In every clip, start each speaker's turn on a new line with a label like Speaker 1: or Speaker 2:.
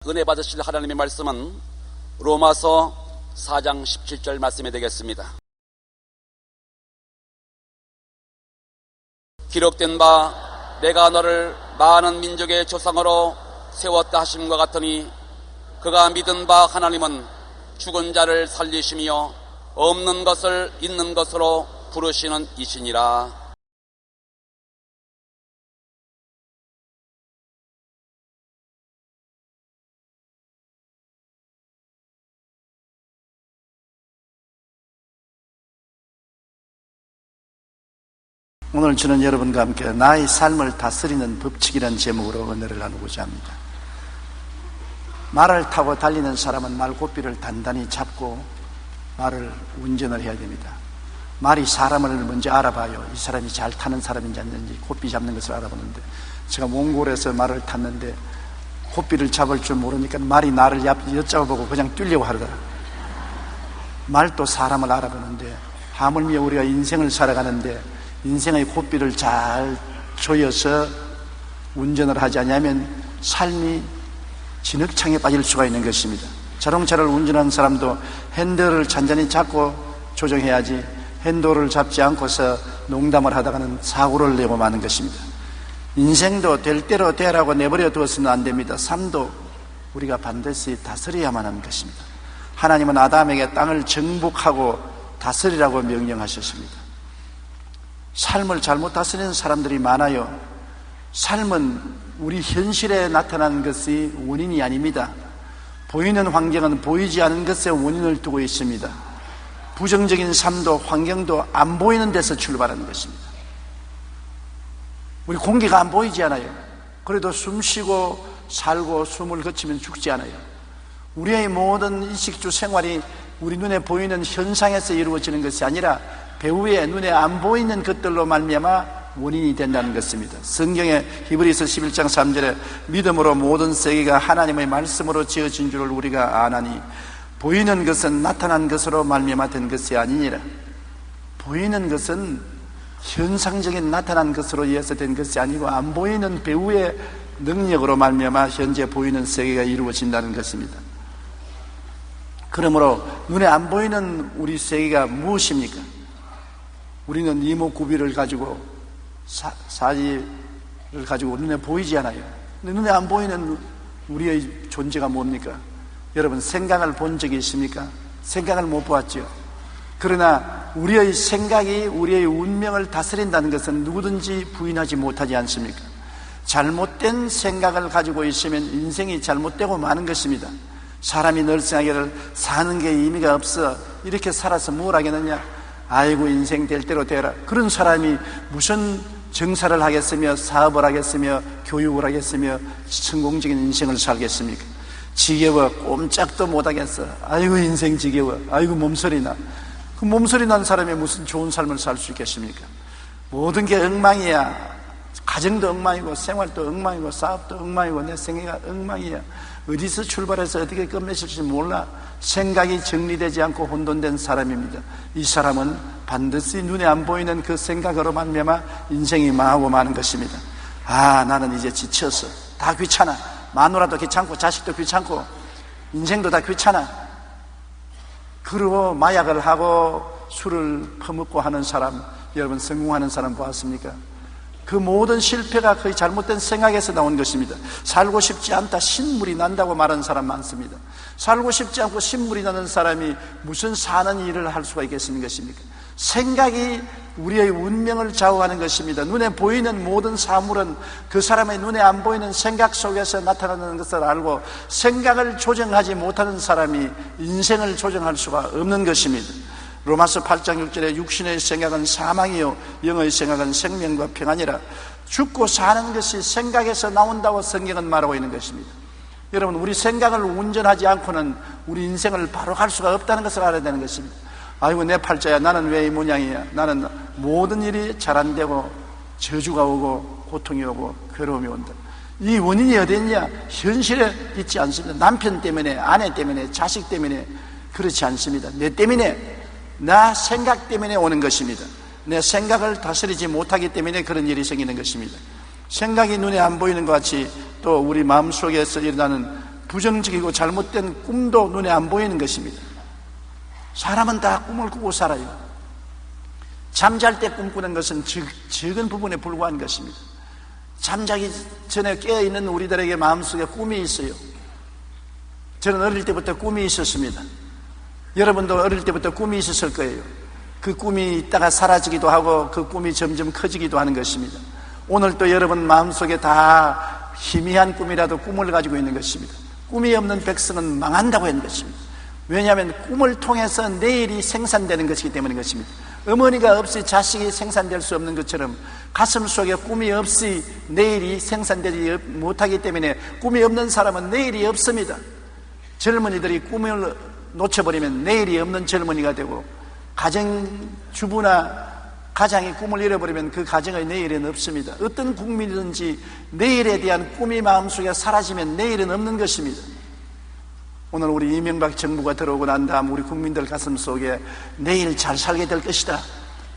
Speaker 1: 은혜 받으실 하나님의 말씀은 로마서 4장 17절 말씀이 되겠습니다. 기록된 바 내가 너를 많은 민족의 조상으로 세웠다 하심과 같으니 그가 믿은 바 하나님은 죽은 자를 살리시며 없는 것을 있는 것으로 부르시는 이시니라.
Speaker 2: 오늘 저는 여러분과 함께 나의 삶을 다스리는 법칙이라는 제목으로 은혜를 나누고자 합니다. 말을 타고 달리는 사람은 말고삐를 단단히 잡고 말을 운전을 해야 됩니다. 말이 사람을 먼저 알아봐요. 이 사람이 잘 타는 사람인지 아닌지 고삐 잡는 것을 알아보는데, 제가 몽골에서 말을 탔는데 고삐를 잡을 줄 모르니까 말이 나를 엿잡아보고 그냥 뛰려고 하더라. 말도 사람을 알아보는데, 하물며 우리가 인생을 살아가는데 인생의 고삐를 잘 조여서 운전을 하지 않으면 삶이 진흙창에 빠질 수가 있는 것입니다. 자동차를 운전하는 사람도 핸들을 잔잔히 잡고 조정해야지, 핸들을 잡지 않고서 농담을 하다가는 사고를 내고 마는 것입니다. 인생도 될 대로 되라고 내버려 두어서는 안 됩니다. 삶도 우리가 반드시 다스려야만 하는 것입니다. 하나님은 아담에게 땅을 정복하고 다스리라고 명령하셨습니다. 삶을 잘못 다스리는 사람들이 많아요. 삶은 우리 현실에 나타나는 것이 원인이 아닙니다. 보이는 환경은 보이지 않은 것에 원인을 두고 있습니다. 부정적인 삶도 환경도 안 보이는 데서 출발하는 것입니다. 우리 공기가 안 보이지 않아요. 그래도 숨 쉬고 살고 숨을 거치면 죽지 않아요. 우리의 모든 일식주 생활이 우리 눈에 보이는 현상에서 이루어지는 것이 아니라 배후에 눈에 안 보이는 것들로 말미암아 원인이 된다는 것입니다. 성경에 히브리서 11장 3절에 믿음으로 모든 세계가 하나님의 말씀으로 지어진 줄을 우리가 아나니 보이는 것은 나타난 것으로 말미암아 된 것이 아니니라. 보이는 것은 현상적인 나타난 것으로 인해서 된 것이 아니고 안 보이는 배후의 능력으로 말미암아 현재 보이는 세계가 이루어진다는 것입니다. 그러므로 눈에 안 보이는 우리 세계가 무엇입니까? 우리는 이목구비를 가지고 사지를 가지고 눈에 보이지 않아요. 눈에 안 보이는 우리의 존재가 뭡니까? 여러분, 생각을 본 적이 있습니까? 생각을 못 보았죠. 그러나 우리의 생각이 우리의 운명을 다스린다는 것은 누구든지 부인하지 못하지 않습니까? 잘못된 생각을 가지고 있으면 인생이 잘못되고 마는 것입니다. 사람이 널찍하기를 사는 게 의미가 없어, 이렇게 살아서 뭘 하겠느냐, 아이고 인생 될 대로 되라. 그런 사람이 무슨 정사를 하겠으며 사업을 하겠으며 교육을 하겠으며 성공적인 인생을 살겠습니까? 지겨워 꼼짝도 못하겠어, 아이고 인생 지겨워, 아이고 몸서리나. 그 몸서리 난 사람이 무슨 좋은 삶을 살 수 있겠습니까? 모든 게 엉망이야. 가정도 엉망이고 생활도 엉망이고 사업도 엉망이고 내 생애가 엉망이야. 어디서 출발해서 어떻게 끝맺을지 몰라. 생각이 정리되지 않고 혼돈된 사람입니다. 이 사람은 반드시 눈에 안 보이는 그 생각으로 말미암아 인생이 망하고 마는 것입니다. 아, 나는 이제 지쳤어, 다 귀찮아, 마누라도 귀찮고 자식도 귀찮고 인생도 다 귀찮아. 그리고 마약을 하고 술을 퍼먹고 하는 사람, 여러분 성공하는 사람 보았습니까? 그 모든 실패가 거의 잘못된 생각에서 나온 것입니다. 살고 싶지 않다, 신물이 난다고 말하는 사람 많습니다. 살고 싶지 않고 신물이 나는 사람이 무슨 사는 일을 할 수가 있겠습니까? 생각이 우리의 운명을 좌우하는 것입니다. 눈에 보이는 모든 사물은 그 사람의 눈에 안 보이는 생각 속에서 나타나는 것을 알고 생각을 조정하지 못하는 사람이 인생을 조정할 수가 없는 것입니다. 로마서 8장 6절에 육신의 생각은 사망이요 영의 생각은 생명과 평안이라. 죽고 사는 것이 생각에서 나온다고 성경은 말하고 있는 것입니다. 여러분, 우리 생각을 운전하지 않고는 우리 인생을 바로 갈 수가 없다는 것을 알아야 되는 것입니다. 아이고 내 팔자야, 나는 왜 이 모양이야, 나는 모든 일이 잘 안 되고 저주가 오고 고통이 오고 괴로움이 온다. 이 원인이 어디 있냐? 현실에 있지 않습니다. 남편 때문에, 아내 때문에, 자식 때문에 그렇지 않습니다. 내 때문에, 나 생각 때문에 오는 것입니다. 내 생각을 다스리지 못하기 때문에 그런 일이 생기는 것입니다. 생각이 눈에 안 보이는 것 같이 또 우리 마음속에서 일어나는 부정적이고 잘못된 꿈도 눈에 안 보이는 것입니다. 사람은 다 꿈을 꾸고 살아요. 잠잘 때 꿈꾸는 것은 적은 부분에 불과한 것입니다. 잠자기 전에 깨어있는 우리들에게 마음속에 꿈이 있어요. 저는 어릴 때부터 꿈이 있었습니다. 여러분도 어릴 때부터 꿈이 있었을 거예요. 그 꿈이 있다가 사라지기도 하고 그 꿈이 점점 커지기도 하는 것입니다. 오늘 또 여러분 마음속에 다 희미한 꿈이라도 꿈을 가지고 있는 것입니다. 꿈이 없는 백성은 망한다고 하는 것입니다. 왜냐하면 꿈을 통해서 내일이 생산되는 것이기 때문인 것입니다. 어머니가 없이 자식이 생산될 수 없는 것처럼 가슴 속에 꿈이 없이 내일이 생산되지 못하기 때문에 꿈이 없는 사람은 내일이 없습니다. 젊은이들이 꿈을 놓쳐버리면 내일이 없는 젊은이가 되고, 가정주부나 가장이 꿈을 잃어버리면 그 가정의 내일은 없습니다. 어떤 국민이든지 내일에 대한 꿈이 마음속에 사라지면 내일은 없는 것입니다. 오늘 우리 이명박 정부가 들어오고 난 다음 우리 국민들 가슴 속에 내일 잘 살게 될 것이다,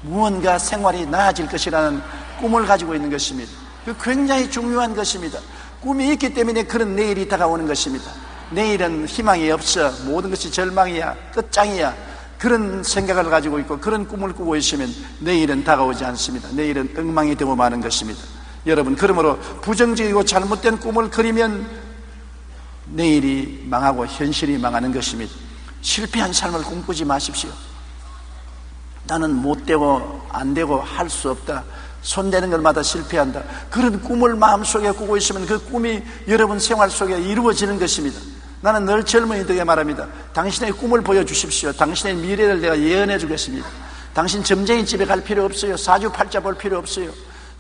Speaker 2: 무언가 생활이 나아질 것이라는 꿈을 가지고 있는 것입니다. 그 굉장히 중요한 것입니다. 꿈이 있기 때문에 그런 내일이 다가오는 것입니다. 내일은 희망이 없어, 모든 것이 절망이야, 끝장이야, 그런 생각을 가지고 있고 그런 꿈을 꾸고 있으면 내일은 다가오지 않습니다. 내일은 엉망이 되고 마는 것입니다. 여러분, 그러므로 부정적이고 잘못된 꿈을 그리면 내일이 망하고 현실이 망하는 것입니다. 실패한 삶을 꿈꾸지 마십시오. 나는 못되고 안되고 할 수 없다, 손대는 것마다 실패한다, 그런 꿈을 마음속에 꾸고 있으면 그 꿈이 여러분 생활 속에 이루어지는 것입니다. 나는 늘 젊은이들에게 말합니다. 당신의 꿈을 보여주십시오. 당신의 미래를 내가 예언해 주겠습니다. 당신 점쟁이 집에 갈 필요 없어요. 사주팔자 볼 필요 없어요.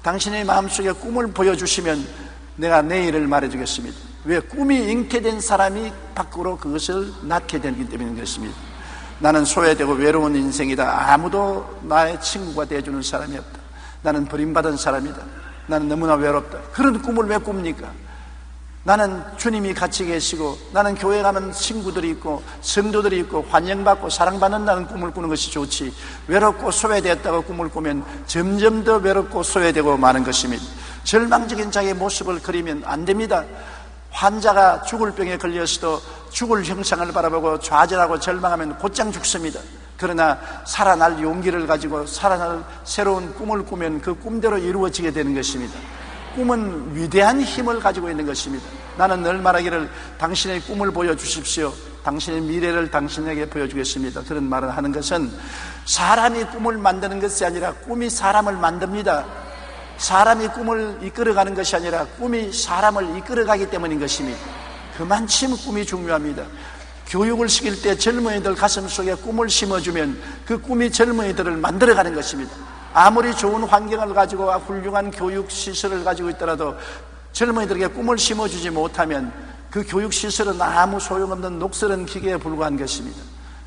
Speaker 2: 당신의 마음속에 꿈을 보여주시면 내가 내일을 말해주겠습니다. 왜? 꿈이 잉태된 사람이 밖으로 그것을 낳게 되기 때문인 것입니다. 나는 소외되고 외로운 인생이다, 아무도 나의 친구가 되어주는 사람이 없다, 나는 버림받은 사람이다, 나는 너무나 외롭다, 그런 꿈을 왜 꿉니까? 나는 주님이 같이 계시고 나는 교회 가면 친구들이 있고 성도들이 있고 환영받고 사랑받는다는 꿈을 꾸는 것이 좋지, 외롭고 소외되었다고 꿈을 꾸면 점점 더 외롭고 소외되고 마는 것입니다. 절망적인 자기의 모습을 그리면 안 됩니다. 환자가 죽을 병에 걸렸어도 죽을 형상을 바라보고 좌절하고 절망하면 곧장 죽습니다. 그러나 살아날 용기를 가지고 살아날 새로운 꿈을 꾸면 그 꿈대로 이루어지게 되는 것입니다. 꿈은 위대한 힘을 가지고 있는 것입니다. 나는 늘 말하기를 당신의 꿈을 보여주십시오, 당신의 미래를 당신에게 보여주겠습니다. 그런 말을 하는 것은 사람이 꿈을 만드는 것이 아니라 꿈이 사람을 만듭니다. 사람이 꿈을 이끌어가는 것이 아니라 꿈이 사람을 이끌어가기 때문인 것입니다. 그만큼 꿈이 중요합니다. 교육을 시킬 때 젊은이들 가슴 속에 꿈을 심어주면 그 꿈이 젊은이들을 만들어가는 것입니다. 아무리 좋은 환경을 가지고 훌륭한 교육 시설을 가지고 있더라도 젊은이들에게 꿈을 심어주지 못하면 그 교육 시설은 아무 소용없는 녹슬은 기계에 불과한 것입니다.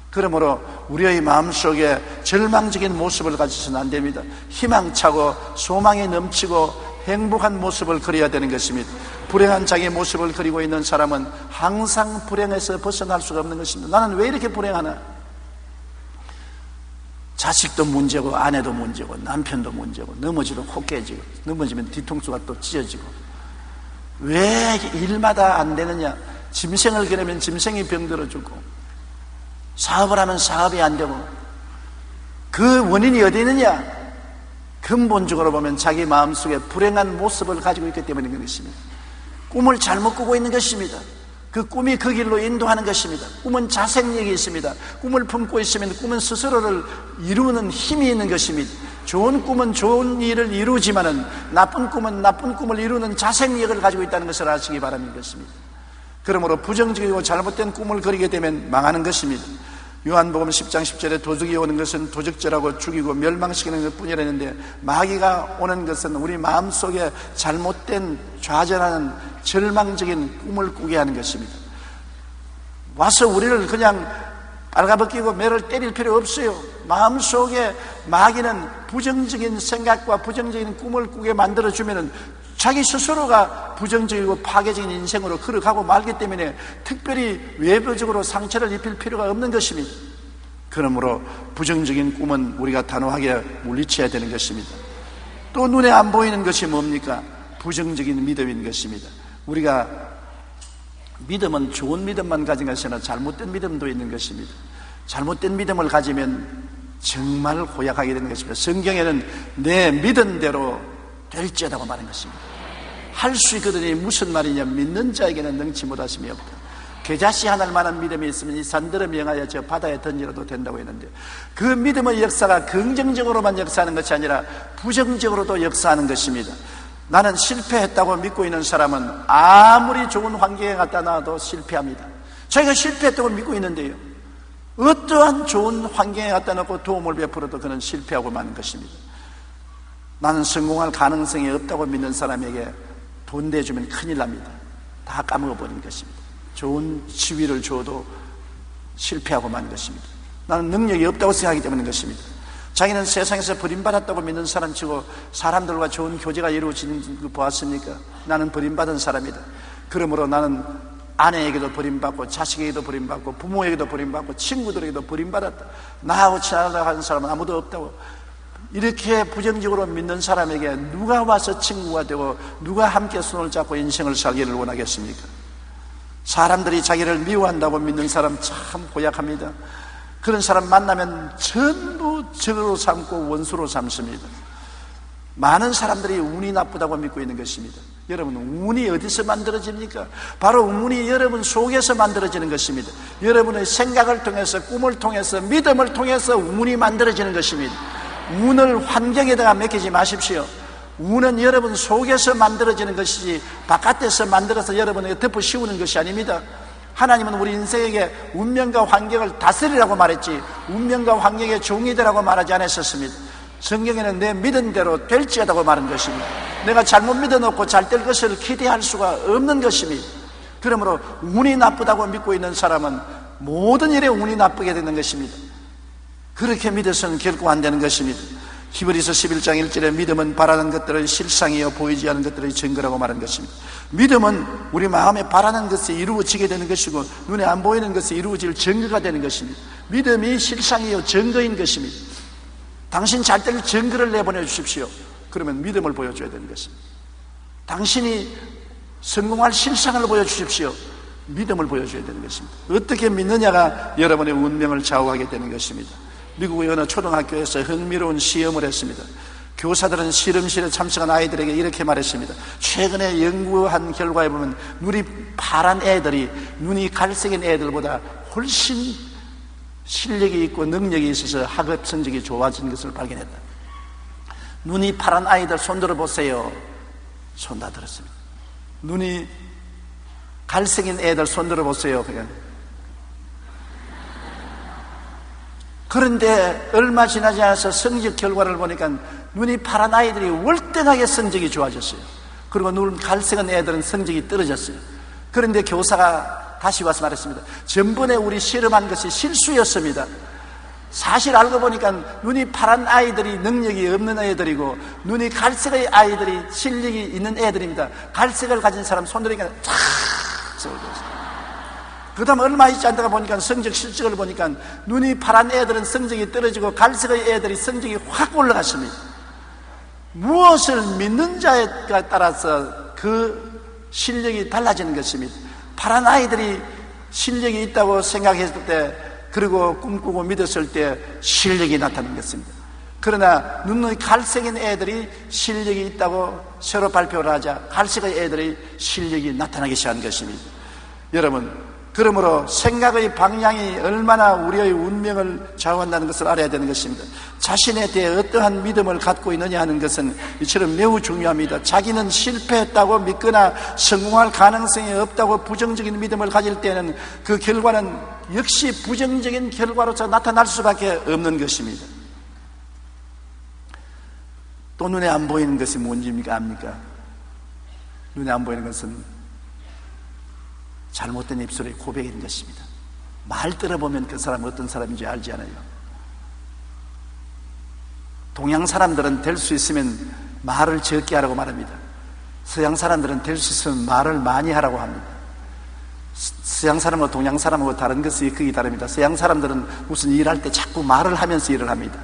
Speaker 2: 그러므로 우리의 마음속에 절망적인 모습을 가지서는 안 됩니다. 희망차고 소망이 넘치고 행복한 모습을 그려야 되는 것입니다. 불행한 자기의 모습을 그리고 있는 사람은 항상 불행에서 벗어날 수가 없는 것입니다. 나는 왜 이렇게 불행하나? 자식도 문제고 아내도 문제고 남편도 문제고, 넘어지도 코 깨지고, 넘어지면 뒤통수가 또 찢어지고, 왜 일마다 안 되느냐? 짐승을 기르면 짐승이 병들어 죽고, 사업을 하면 사업이 안 되고, 그 원인이 어디 있느냐? 근본적으로 보면 자기 마음속에 불행한 모습을 가지고 있기 때문인 것입니다. 꿈을 잘못 꾸고 있는 것입니다. 그 꿈이 그 길로 인도하는 것입니다. 꿈은 자생력이 있습니다. 꿈을 품고 있으면 꿈은 스스로를 이루는 힘이 있는 것입니다. 좋은 꿈은 좋은 일을 이루지만은 나쁜 꿈은 나쁜 꿈을 이루는 자생력을 가지고 있다는 것을 아시기 바랍니다. 그러므로 부정적이고 잘못된 꿈을 그리게 되면 망하는 것입니다. 요한복음 10장 10절에 도적이 오는 것은 도적질하고 죽이고 멸망시키는 것뿐이라 했는데, 마귀가 오는 것은 우리 마음속에 잘못된 좌절하는 절망적인 꿈을 꾸게 하는 것입니다. 와서 우리를 그냥 빨가벗기고 매를 때릴 필요 없어요. 마음속에 마귀는 부정적인 생각과 부정적인 꿈을 꾸게 만들어주면 자기 스스로가 부정적이고 파괴적인 인생으로 걸어가고 말기 때문에 특별히 외부적으로 상처를 입힐 필요가 없는 것입니다. 그러므로 부정적인 꿈은 우리가 단호하게 물리쳐야 되는 것입니다. 또 눈에 안 보이는 것이 뭡니까? 부정적인 믿음인 것입니다. 우리가 믿음은 좋은 믿음만 가진 것이 아니라 잘못된 믿음도 있는 것입니다. 잘못된 믿음을 가지면 정말 고약하게 되는 것입니다. 성경에는 내 믿은 대로 될지어다고 말한 것입니다. 할 수 있거든요. 무슨 말이냐? 믿는 자에게는 능치 못하심이 없다. 겨자씨 하나만한 믿음이 있으면 이 산들을 명하여 저 바다에 던지려도 된다고 했는데, 그 믿음의 역사가 긍정적으로만 역사하는 것이 아니라 부정적으로도 역사하는 것입니다. 나는 실패했다고 믿고 있는 사람은 아무리 좋은 환경에 갖다 놔도 실패합니다. 자기가 실패했다고 믿고 있는데요, 어떠한 좋은 환경에 갖다 놓고 도움을 베풀어도 그는 실패하고 마는 것입니다. 나는 성공할 가능성이 없다고 믿는 사람에게 돈 대주면 큰일 납니다. 다 까먹어버린 것입니다. 좋은 지위를 줘도 실패하고 마는 것입니다. 나는 능력이 없다고 생각하기 때문인 것입니다. 자기는 세상에서 버림받았다고 믿는 사람치고 사람들과 좋은 교제가 이루어지는 거 보았습니까? 나는 버림받은 사람이다. 그러므로 나는 아내에게도 버림받고 자식에게도 버림받고 부모에게도 버림받고 친구들에게도 버림받았다. 나하고 친하다고 하는 사람은 아무도 없다고, 이렇게 부정적으로 믿는 사람에게 누가 와서 친구가 되고 누가 함께 손을 잡고 인생을 살기를 원하겠습니까? 사람들이 자기를 미워한다고 믿는 사람 참 고약합니다. 그런 사람 만나면 전부 적으로 삼고 원수로 삼습니다. 많은 사람들이 운이 나쁘다고 믿고 있는 것입니다. 여러분, 운이 어디서 만들어집니까? 바로 운이 여러분 속에서 만들어지는 것입니다. 여러분의 생각을 통해서, 꿈을 통해서, 믿음을 통해서 운이 만들어지는 것입니다. 운을 환경에다가 맡기지 마십시오. 운은 여러분 속에서 만들어지는 것이지 바깥에서 만들어서 여러분에게 덮어 씌우는 것이 아닙니다. 하나님은 우리 인생에게 운명과 환경을 다스리라고 말했지 운명과 환경의 종이 되라고 말하지 않았었습니다. 성경에는 내 믿은 대로 될지어다고 말한 것입니다. 내가 잘못 믿어놓고 잘 될 것을 기대할 수가 없는 것입니다. 그러므로 운이 나쁘다고 믿고 있는 사람은 모든 일에 운이 나쁘게 되는 것입니다. 그렇게 믿어서는 결코 안 되는 것입니다. 히브리서 11장 1절에 믿음은 바라는 것들을 실상이요 보이지 않는 것들의 증거라고 말한 것입니다. 믿음은 우리 마음에 바라는 것이 이루어지게 되는 것이고 눈에 안 보이는 것이 이루어질 증거가 되는 것입니다. 믿음이 실상이요 증거인 것입니다. 당신 잘 될 증거를 내보내 주십시오. 그러면 믿음을 보여줘야 되는 것입니다. 당신이 성공할 실상을 보여주십시오. 믿음을 보여줘야 되는 것입니다. 어떻게 믿느냐가 여러분의 운명을 좌우하게 되는 것입니다. 미국의 어느 초등학교에서 흥미로운 시험을 했습니다. 교사들은 실험실에 참석한 아이들에게 이렇게 말했습니다. 최근에 연구한 결과에 보면 눈이 파란 애들이 눈이 갈색인 애들보다 훨씬 실력이 있고 능력이 있어서 학업 성적이 좋아진 것을 발견했다. 눈이 파란 아이들 손 들어보세요. 손 다 들었습니다. 눈이 갈색인 애들 손 들어보세요. 그런데 얼마 지나지 않아서 성적 결과를 보니까 눈이 파란 아이들이 월등하게 성적이 좋아졌어요. 그리고 눈 갈색인 애들은 성적이 떨어졌어요. 그런데 교사가 다시 와서 말했습니다. 전번에 우리 실험한 것이 실수였습니다. 사실 알고 보니까 눈이 파란 아이들이 능력이 없는 애들이고 눈이 갈색의 아이들이 실력이 있는 애들입니다. 갈색을 가진 사람 손 들으니까 탁 세워졌어요. 그 다음 얼마 있지 않다가 보니까 성적 실적을 보니까 눈이 파란 애들은 성적이 떨어지고 갈색의 애들이 성적이 확 올라갔습니다. 무엇을 믿는 자에 따라서 그 실력이 달라지는 것입니다. 파란 아이들이 실력이 있다고 생각했을 때, 그리고 꿈꾸고 믿었을 때 실력이 나타나는 것입니다. 그러나 눈이 갈색인 애들이 실력이 있다고 새로 발표를 하자 갈색의 애들이 실력이 나타나기 시작한 것입니다. 여러분, 그러므로 생각의 방향이 얼마나 우리의 운명을 좌우한다는 것을 알아야 되는 것입니다. 자신에 대해 어떠한 믿음을 갖고 있느냐 하는 것은 이처럼 매우 중요합니다. 자기는 실패했다고 믿거나 성공할 가능성이 없다고 부정적인 믿음을 가질 때는 그 결과는 역시 부정적인 결과로서 나타날 수밖에 없는 것입니다. 또 눈에 안 보이는 것이 뭔지입니까? 압니까? 눈에 안 보이는 것은 잘못된 입술의 고백인 것입니다. 말 들어보면 그 사람이 어떤 사람인지 알지 않아요. 동양 사람들은 될 수 있으면 말을 적게 하라고 말합니다. 서양 사람들은 될 수 있으면 말을 많이 하라고 합니다. 서양 사람하고 동양 사람하고 다른 것이 크게 다릅니다. 서양 사람들은 무슨 일할 때 자꾸 말을 하면서 일을 합니다.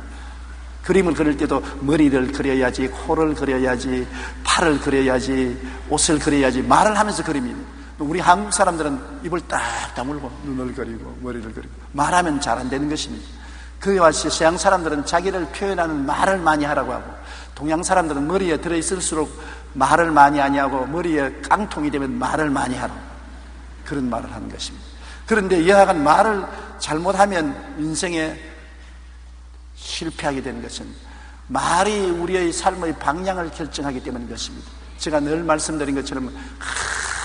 Speaker 2: 그림을 그릴 때도 머리를 그려야지, 코를 그려야지, 팔을 그려야지, 옷을 그려야지 말을 하면서 그립니다. 우리 한국 사람들은 입을 딱 다물고 눈을 그리고 머리를 그리고 말하면 잘 안 되는 것입니다. 그와 같이 서양 사람들은 자기를 표현하는 말을 많이 하라고 하고, 동양 사람들은 머리에 들어있을수록 말을 많이 하냐고, 머리에 깡통이 되면 말을 많이 하라고, 그런 말을 하는 것입니다. 그런데 여하간 말을 잘못하면 인생에 실패하게 되는 것은 말이 우리의 삶의 방향을 결정하기 때문인 것입니다. 제가 늘 말씀드린 것처럼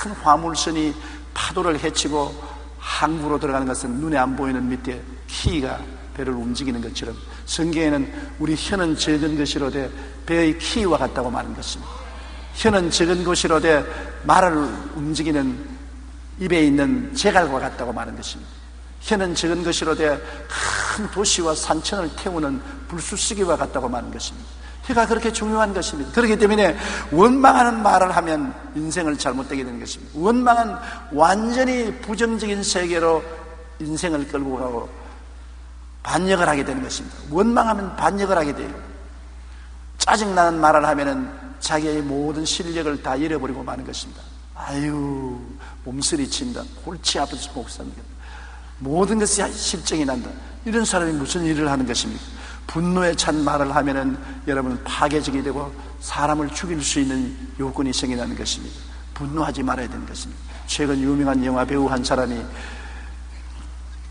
Speaker 2: 큰 화물선이 파도를 헤치고 항구로 들어가는 것은 눈에 안 보이는 밑에 키가 배를 움직이는 것처럼, 성경에는 우리 혀는 적은 것이로되 배의 키와 같다고 말하는 것입니다. 혀는 적은 것이로되 말을 움직이는 입에 있는 제갈과 같다고 말하는 것입니다. 혀는 적은 것이로되 큰 도시와 산천을 태우는 불쑤시개와 같다고 말하는 것입니다. 혀가 그렇게 중요한 것입니다. 그렇기 때문에 원망하는 말을 하면 인생을 잘못되게 되는 것입니다. 원망은 완전히 부정적인 세계로 인생을 끌고 가고 반역을 하게 되는 것입니다. 원망하면 반역을 하게 돼요. 짜증나는 말을 하면은 자기의 모든 실력을 다 잃어버리고 마는 것입니다. 아유, 몸서리 친다, 골치 아프지 못 삽니다, 모든 것이 실정이 난다, 이런 사람이 무슨 일을 하는 것입니까? 분노에 찬 말을 하면은 여러분 파괴적이 되고 사람을 죽일 수 있는 요건이 생겨나는 것입니다. 분노하지 말아야 되는 것입니다. 최근 유명한 영화 배우 한 사람이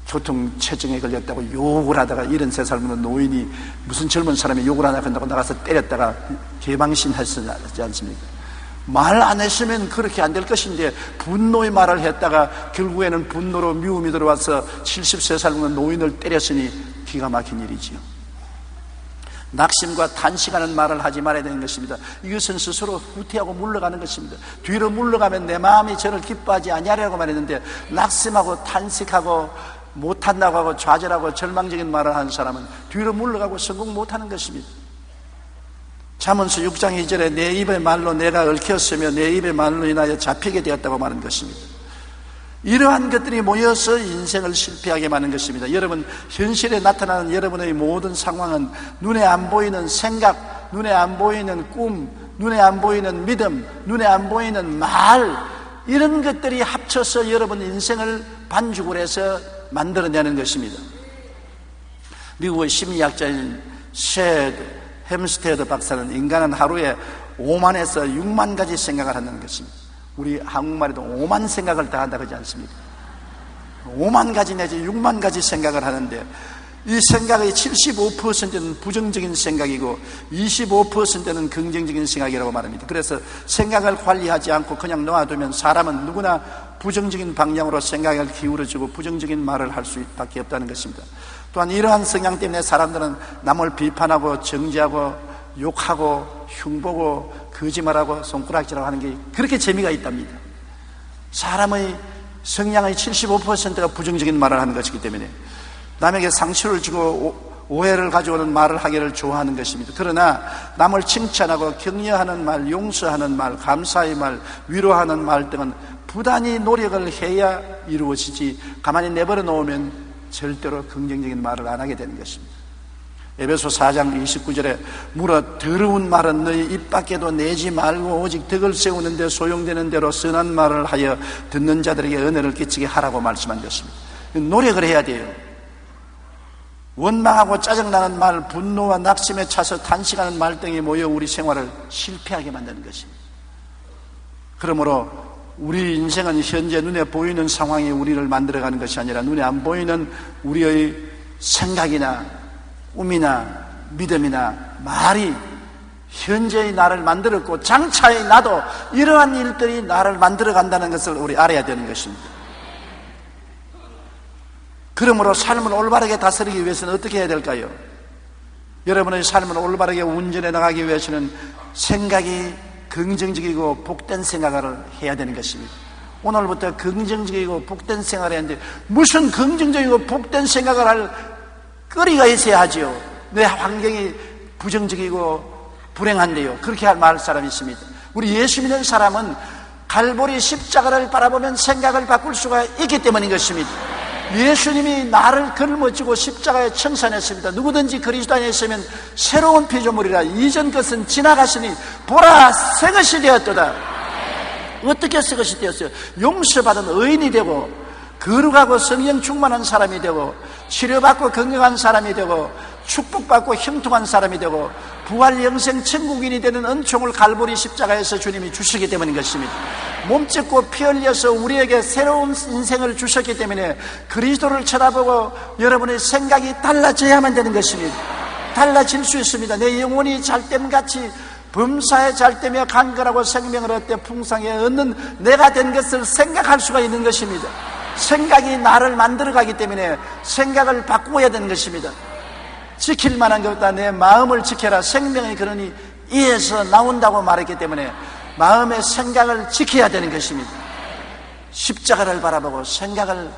Speaker 2: 교통체증에 걸렸다고 욕을 하다가 73살 먹는 노인이 무슨 젊은 사람이 욕을 하나 한다고 나가서 때렸다가 개방신했지 않습니까? 말 안 했으면 그렇게 안 될 것인데 분노의 말을 했다가 결국에는 분노로 미움이 들어와서 73살 먹는 노인을 때렸으니 기가 막힌 일이지요. 낙심과 탄식하는 말을 하지 말아야 되는 것입니다. 이것은 스스로 후퇴하고 물러가는 것입니다. 뒤로 물러가면 내 마음이 저를 기뻐하지 아니하리라고 말했는데, 낙심하고 탄식하고 못한다고 하고 좌절하고 절망적인 말을 하는 사람은 뒤로 물러가고 성공 못하는 것입니다. 잠언서 6장 2절에 내 입의 말로 내가 얽혔으며 내 입의 말로 인하여 잡히게 되었다고 말하는 것입니다. 이러한 것들이 모여서 인생을 실패하게 만드는 것입니다. 여러분, 현실에 나타나는 여러분의 모든 상황은 눈에 안 보이는 생각, 눈에 안 보이는 꿈, 눈에 안 보이는 믿음, 눈에 안 보이는 말, 이런 것들이 합쳐서 여러분 인생을 반죽을 해서 만들어내는 것입니다. 미국의 심리학자인 셰드 햄스테드 박사는 인간은 하루에 5만에서 6만 가지 생각을 한다는 것입니다. 우리 한국말에도 5만 생각을 다 한다 그러지 않습니까? 5만 가지 내지 6만 가지 생각을 하는데, 이 생각의 75%는 부정적인 생각이고 25%는 긍정적인 생각이라고 말합니다. 그래서 생각을 관리하지 않고 그냥 놓아두면 사람은 누구나 부정적인 방향으로 생각을 기울여주고 부정적인 말을 할 수밖에 없다는 것입니다. 또한 이러한 성향 때문에 사람들은 남을 비판하고 정죄하고 욕하고 흉보고 거짓말하고 손가락질하고 하는 게 그렇게 재미가 있답니다. 사람의 성향의 75%가 부정적인 말을 하는 것이기 때문에 남에게 상처를 주고 오해를 가져오는 말을 하기를 좋아하는 것입니다. 그러나 남을 칭찬하고 격려하는 말, 용서하는 말, 감사의 말, 위로하는 말 등은 부단히 노력을 해야 이루어지지, 가만히 내버려 놓으면 절대로 긍정적인 말을 안 하게 되는 것입니다. 에베소 4장 29절에 물어 더러운 말은 너희 입 밖에도 내지 말고 오직 덕을 세우는 데 소용되는 대로 선한 말을 하여 듣는 자들에게 은혜를 끼치게 하라고 말씀한 것입니다. 노력을 해야 돼요. 원망하고 짜증나는 말, 분노와 낙심에 차서 탄식하는 말 등이 모여 우리 생활을 실패하게 만드는 것입니다. 그러므로 우리 인생은 현재 눈에 보이는 상황이 우리를 만들어가는 것이 아니라 눈에 안 보이는 우리의 생각이나 꿈이나 믿음이나 말이 현재의 나를 만들었고 장차의 나도 이러한 일들이 나를 만들어간다는 것을 우리 알아야 되는 것입니다. 그러므로 삶을 올바르게 다스리기 위해서는 어떻게 해야 될까요? 여러분의 삶을 올바르게 운전해 나가기 위해서는 생각이 긍정적이고 복된 생각을 해야 되는 것입니다. 오늘부터 긍정적이고 복된 생각을 해야 하는데 무슨 긍정적이고 복된 생각을 할 거리가 있어야 하지요. 내 환경이 부정적이고 불행한데요, 그렇게 말할 사람이 있습니다. 우리 예수 믿는 사람은 갈보리 십자가를 바라보면 생각을 바꿀 수가 있기 때문인 것입니다. 예수님이 나를 걸머지고 십자가에 청산했습니다. 누구든지 그리스도 안에 있으면 새로운 피조물이라, 이전 것은 지나갔으니 보라 새 것이 되었도다. 어떻게 새 것이 되었어요? 용서받은 의인이 되고 거룩하고 성령 충만한 사람이 되고 치료받고 건강한 사람이 되고 축복받고 형통한 사람이 되고 부활 영생 천국인이 되는 은총을 갈보리 십자가에서 주님이 주시기 때문인 것입니다. 몸짓고 피 흘려서 우리에게 새로운 인생을 주셨기 때문에 그리스도를 쳐다보고 여러분의 생각이 달라져야만 되는 것입니다. 달라질 수 있습니다. 내 영혼이 잘됨같이 범사에 잘되며 강건하고 생명을 얻되 풍성에 얻는 내가 된 것을 생각할 수가 있는 것입니다. 생각이 나를 만들어가기 때문에 생각을 바꾸어야 되는 것입니다. 지킬 만한 것보다 내 마음을 지켜라. 생명이 그러니 이에서 나온다고 말했기 때문에 마음의 생각을 지켜야 되는 것입니다. 십자가를 바라보고 생각을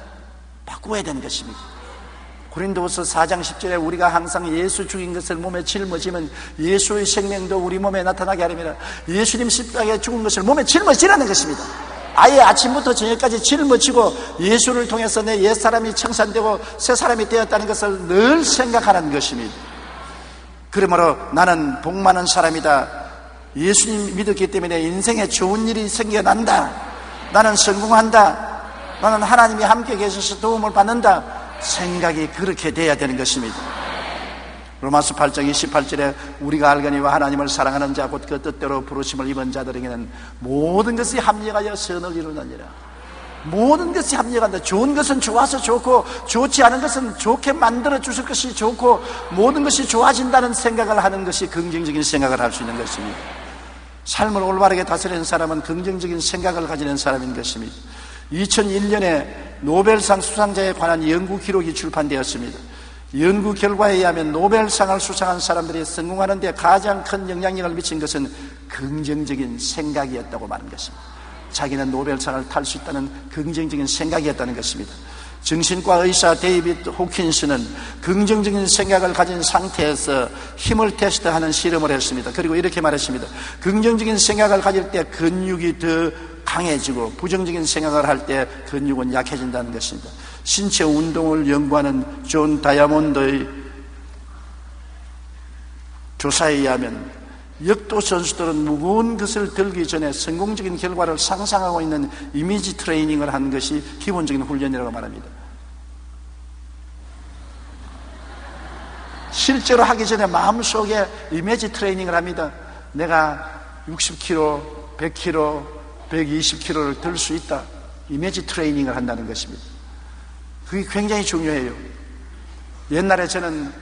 Speaker 2: 바꾸어야 되는 것입니다. 고린도후서 4장 10절에 우리가 항상 예수 죽인 것을 몸에 짊어지면 예수의 생명도 우리 몸에 나타나게 하려면 예수님 십자가에 죽은 것을 몸에 짊어지라는 것입니다. 아예 아침부터 저녁까지 짊어지고 예수를 통해서 내 옛사람이 청산되고 새 사람이 되었다는 것을 늘 생각하는 것입니다. 그러므로 나는 복 많은 사람이다. 예수님 믿었기 때문에 인생에 좋은 일이 생겨난다. 나는 성공한다. 나는 하나님이 함께 계셔서 도움을 받는다. 생각이 그렇게 돼야 되는 것입니다. 로마서 8장 28절에 우리가 알거니와 하나님을 사랑하는 자 곧 그 뜻대로 부르심을 입은 자들에게는 모든 것이 합력하여 선을 이루느니라. 모든 것이 합력한다. 좋은 것은 좋아서 좋고 좋지 않은 것은 좋게 만들어 주실 것이 좋고 모든 것이 좋아진다는 생각을 하는 것이 긍정적인 생각을 할 수 있는 것입니다. 삶을 올바르게 다스리는 사람은 긍정적인 생각을 가지는 사람인 것입니다. 2001년에 노벨상 수상자에 관한 연구 기록이 출판되었습니다. 연구 결과에 의하면 노벨상을 수상한 사람들이 성공하는 데 가장 큰 영향력을 미친 것은 긍정적인 생각이었다고 말한 것입니다. 자기는 노벨상을 탈 수 있다는 긍정적인 생각이었다는 것입니다. 정신과 의사 데이비드 호킨스는 긍정적인 생각을 가진 상태에서 힘을 테스트하는 실험을 했습니다. 그리고 이렇게 말했습니다. 긍정적인 생각을 가질 때 근육이 더 강해지고 부정적인 생각을 할 때 근육은 약해진다는 것입니다. 신체 운동을 연구하는 존 다이아몬드의 조사에 의하면 역도 선수들은 무거운 것을 들기 전에 성공적인 결과를 상상하고 있는 이미지 트레이닝을 하는 것이 기본적인 훈련이라고 말합니다. 실제로 하기 전에 마음속에 이미지 트레이닝을 합니다. 내가 60kg, 100kg, 120kg를 들 수 있다. 이미지 트레이닝을 한다는 것입니다. 그게 굉장히 중요해요. 옛날에 저는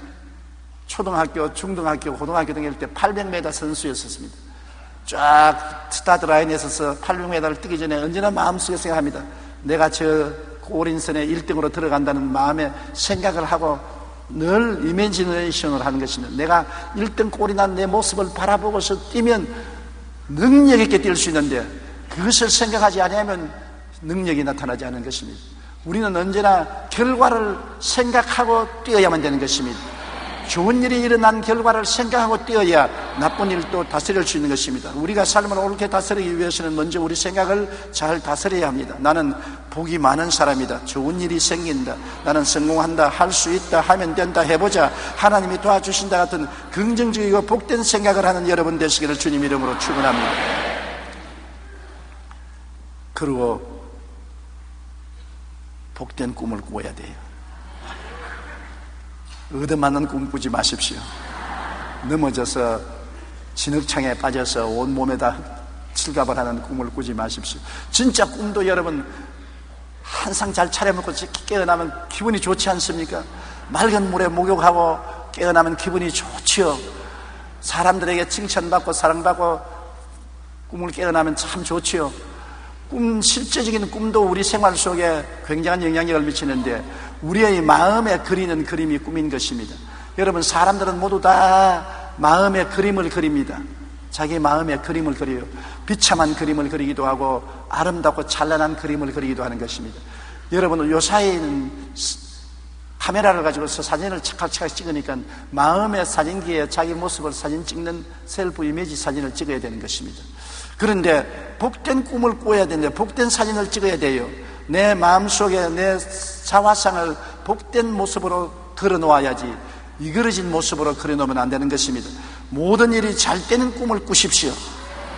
Speaker 2: 초등학교, 중등학교, 고등학교 등일 때 800m 선수였었습니다. 쫙 스타트 라인에 서서 800m를 뛰기 전에 언제나 마음속에 생각합니다. 내가 저 골인선에 1등으로 들어간다는 마음의 생각을 하고 늘 이미지네이션을 하는 것입니다. 내가 1등 골이 난 내 모습을 바라보고서 뛰면 능력 있게 뛸 수 있는데 그것을 생각하지 않으면 능력이 나타나지 않는 것입니다. 우리는 언제나 결과를 생각하고 뛰어야만 되는 것입니다. 좋은 일이 일어난 결과를 생각하고 뛰어야 나쁜 일도 다스릴 수 있는 것입니다. 우리가 삶을 옳게 다스리기 위해서는 먼저 우리 생각을 잘 다스려야 합니다. 나는 복이 많은 사람이다. 좋은 일이 생긴다. 나는 성공한다. 할 수 있다. 하면 된다. 해보자. 하나님이 도와주신다 같은 긍정적이고 복된 생각을 하는 여러분 되시기를 주님 이름으로 축원합니다. 그리고 복된 꿈을 꾸어야 돼요. 얻어맞는 꿈 꾸지 마십시오. 넘어져서 진흙창에 빠져서 온몸에다 칠갑을 하는 꿈을 꾸지 마십시오. 진짜 꿈도 여러분 한상 잘 차려먹고 깨어나면 기분이 좋지 않습니까? 맑은 물에 목욕하고 깨어나면 기분이 좋지요. 사람들에게 칭찬받고 사랑받고 꿈을 깨어나면 참 좋지요. 실제적인 꿈도 우리 생활 속에 굉장한 영향력을 미치는데 우리의 마음에 그리는 그림이 꿈인 것입니다. 여러분, 사람들은 모두 다 마음의 그림을 그립니다. 자기 마음의 그림을 그려요. 비참한 그림을 그리기도 하고 아름답고 찬란한 그림을 그리기도 하는 것입니다. 여러분, 요사이는 카메라를 가지고서 사진을 찰칵찰칵 찍으니까 마음의 사진기에 자기 모습을 사진 찍는 셀프 이미지 사진을 찍어야 되는 것입니다. 그런데 복된 꿈을 꾸어야 되는데 복된 사진을 찍어야 돼요. 내 마음속에 내 자화상을 복된 모습으로 걸어놓아야지 이그러진 모습으로 걸어놓으면 안 되는 것입니다. 모든 일이 잘 되는 꿈을 꾸십시오.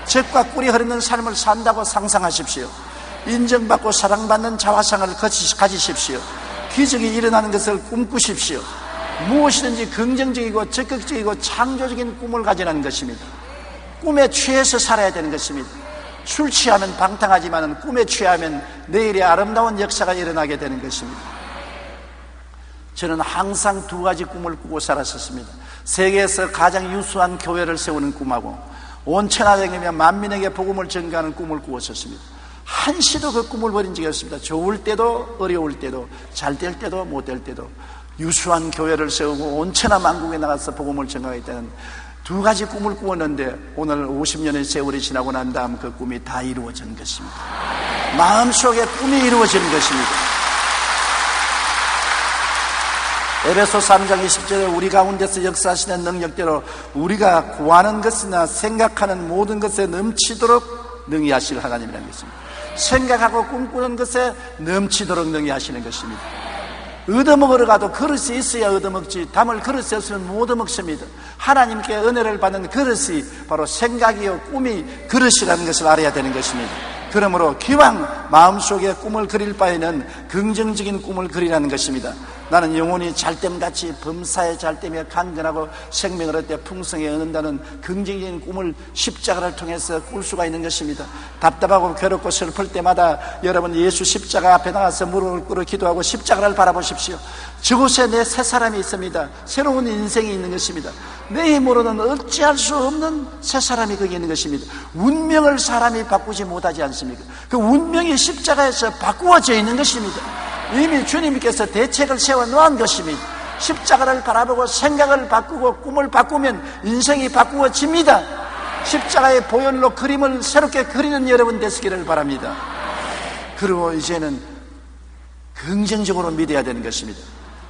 Speaker 2: 젖과 꿀이 흐르는 삶을 산다고 상상하십시오. 인정받고 사랑받는 자화상을 가지십시오. 기적이 일어나는 것을 꿈꾸십시오. 무엇이든지 긍정적이고 적극적이고 창조적인 꿈을 가지라는 것입니다. 꿈에 취해서 살아야 되는 것입니다. 술 취하면 방탕하지만 꿈에 취하면 내일의 아름다운 역사가 일어나게 되는 것입니다. 저는 항상 두 가지 꿈을 꾸고 살았었습니다. 세계에서 가장 유수한 교회를 세우는 꿈하고 온 천하장이며 만민에게 복음을 전가하는 꿈을 꾸었었습니다. 한시도 그 꿈을 버린 적이 없습니다. 좋을 때도 어려울 때도 잘 될 때도 못 될 때도 유수한 교회를 세우고 온 천하 만국에 나가서 복음을 전가하겠다는 두 가지 꿈을 꾸었는데 오늘 50년의 세월이 지나고 난 다음 그 꿈이 다 이루어진 것입니다. 마음속에 꿈이 이루어진 것입니다. 에베소 3장 20절에 우리 가운데서 역사하시는 능력대로 우리가 구하는 것이나 생각하는 모든 것에 넘치도록 능히 하실 하나님이라는 것입니다. 생각하고 꿈꾸는 것에 넘치도록 능히 하시는 것입니다. 얻어먹으러 가도 그릇이 있어야 얻어먹지 담을 그릇이 없으면 못 얻어먹습니다. 하나님께 은혜를 받는 그릇이 바로 생각이요 꿈이 그릇이라는 것을 알아야 되는 것입니다. 그러므로 기왕 마음속에 꿈을 그릴 바에는 긍정적인 꿈을 그리라는 것입니다. 나는 영혼이 잘됨같이 범사에 잘되며 강건하고 생명을 얻되 풍성히 얻는다는 긍정적인 꿈을 십자가를 통해서 꿀 수가 있는 것입니다. 답답하고 괴롭고 슬플 때마다 여러분 예수 십자가 앞에 나가서 무릎을 꿇어 기도하고 십자가를 바라보십시오. 저곳에 내 새 사람이 있습니다. 새로운 인생이 있는 것입니다. 내 힘으로는 어찌할 수 없는 새 사람이 거기 있는 것입니다. 운명을 사람이 바꾸지 못하지 않습니까? 그 운명이 십자가에서 바꾸어져 있는 것입니다. 이미 주님께서 대책을 세워놓은 것입니다. 십자가를 바라보고 생각을 바꾸고 꿈을 바꾸면 인생이 바꾸어집니다. 십자가의 보혈로 그림을 새롭게 그리는 여러분 되시기를 바랍니다. 그리고 이제는 긍정적으로 믿어야 되는 것입니다.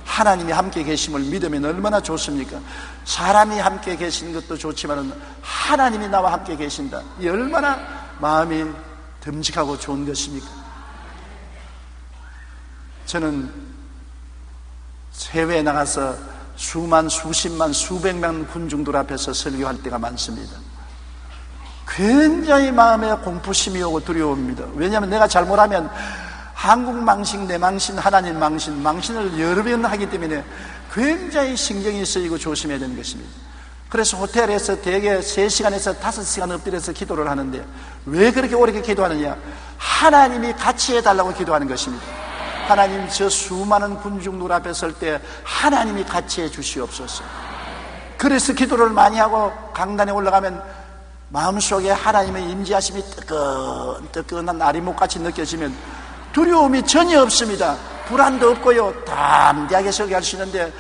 Speaker 2: 하나님이 함께 계심을 믿으면 얼마나 좋습니까? 사람이 함께 계시는 것도 좋지만 하나님이 나와 함께 계신다. 이 얼마나 마음이 듬직하고 좋은 것입니까? 저는 해외에 나가서 수만, 수십만, 수백만 군중들 앞에서 설교할 때가 많습니다. 굉장히 마음에 공포심이 오고 두려움입니다. 왜냐하면 내가 잘못하면 한국 망신, 내 망신, 하나님 망신, 망신을 여러 번 하기 때문에 굉장히 신경이 쓰이고 조심해야 되는 것입니다. 그래서 호텔에서 대개 3시간에서 5시간 엎드려서 기도를 하는데 왜 그렇게 오래 기도하느냐? 하나님이 같이 해달라고 기도하는 것입니다. 하나님, 저 수많은 군중들 앞에 설 때 하나님이 같이 해 주시옵소서. 그래서 기도를 많이 하고 강단에 올라가면 마음속에 하나님의 임재하심이 뜨끈뜨끈한 아리목같이 느껴지면 두려움이 전혀 없습니다. 불안도 없고요, 담대하게 설교할 수 있는데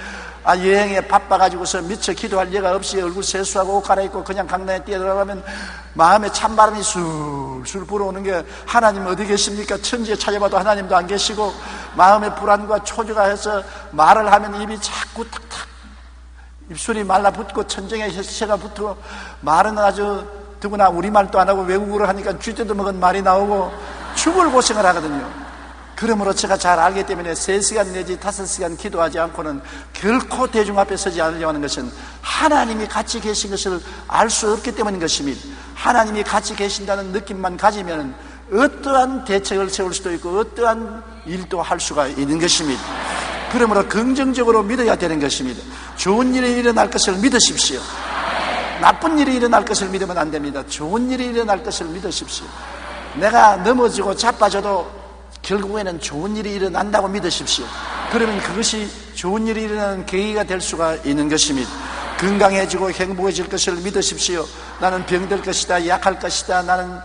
Speaker 2: 여행에 바빠가지고서 미처 기도할 예가 없이 얼굴 세수하고 옷 갈아입고 그냥 강단에 뛰어들어가면 마음에 찬바람이 술술 불어오는 게 하나님 어디 계십니까? 천지에 찾아봐도 하나님도 안 계시고 마음의 불안과 초조가 해서 말을 하면 입이 자꾸 탁탁 입술이 말라붙고 천정에 새가 붙고 말은 아주 더구나 우리말도 안 하고 외국어로 하니까 쥐떼도 먹은 말이 나오고 죽을 고생을 하거든요. 그러므로 제가 잘 알기 때문에 3시간 내지 5시간 기도하지 않고는 결코 대중 앞에 서지 않으려고 하는 것은 하나님이 같이 계신 것을 알 수 없기 때문인 것입니다. 하나님이 같이 계신다는 느낌만 가지면 어떠한 대책을 세울 수도 있고 어떠한 일도 할 수가 있는 것입니다. 그러므로 긍정적으로 믿어야 되는 것입니다. 좋은 일이 일어날 것을 믿으십시오. 나쁜 일이 일어날 것을 믿으면 안 됩니다. 좋은 일이 일어날 것을 믿으십시오. 내가 넘어지고 자빠져도 결국에는 좋은 일이 일어난다고 믿으십시오. 그러면 그것이 좋은 일이 일어나는 계기가 될 수가 있는 것입니다. 건강해지고 행복해질 것을 믿으십시오. 나는 병들 것이다, 약할 것이다, 나는